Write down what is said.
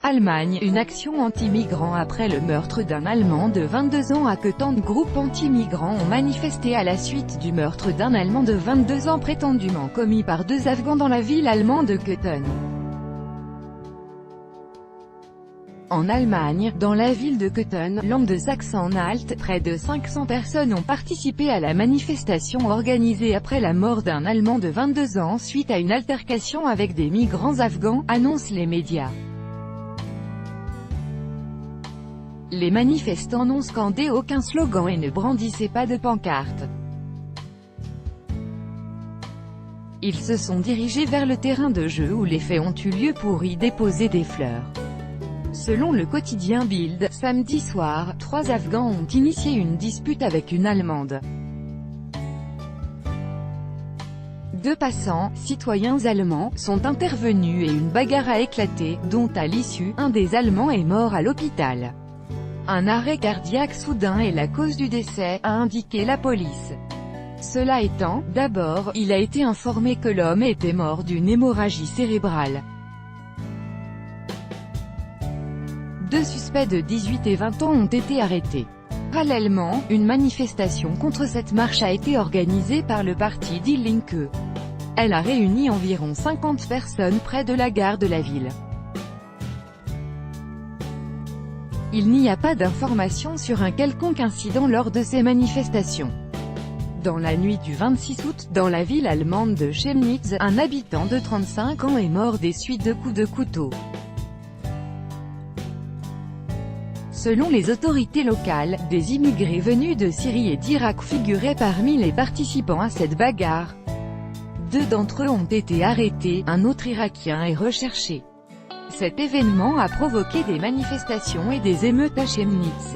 Allemagne, une action anti-migrants après le meurtre d'un Allemand de 22 ans à Köthen. Groupes anti-migrants ont manifesté à la suite du meurtre d'un Allemand de 22 ans prétendument commis par 2 Afghans dans la ville allemande de Köthen. En Allemagne, dans la ville de Köthen, Land de Sachsen-Anhalt, près de 500 personnes ont participé à la manifestation organisée après la mort d'un Allemand de 22 ans suite à une altercation avec des migrants afghans, annoncent les médias. Les manifestants n'ont scandé aucun slogan et ne brandissaient pas de pancarte. Ils se sont dirigés vers le terrain de jeu où les faits ont eu lieu pour y déposer des fleurs. Selon le quotidien Bild, samedi soir, 3 Afghans ont initié une dispute avec une Allemande. 2 passants, citoyens allemands, sont intervenus et une bagarre a éclaté, dont à l'issue, un des Allemands est mort à l'hôpital. Un arrêt cardiaque soudain est la cause du décès, a indiqué la police. Cela étant, d'abord, il a été informé que l'homme était mort d'une hémorragie cérébrale. 2 suspects de 18 et 20 ans ont été arrêtés. Parallèlement, une manifestation contre cette marche a été organisée par le parti Die Linke. Elle a réuni environ 50 personnes près de la gare de la ville. Il n'y a pas d'informations sur un quelconque incident lors de ces manifestations. Dans la nuit du 26 août, dans la ville allemande de Chemnitz, un habitant de 35 ans est mort des suites de coups de couteau. Selon les autorités locales, des immigrés venus de Syrie et d'Irak figuraient parmi les participants à cette bagarre. 2 d'entre eux ont été arrêtés, un autre Irakien est recherché. Cet événement a provoqué des manifestations et des émeutes à Chemnitz.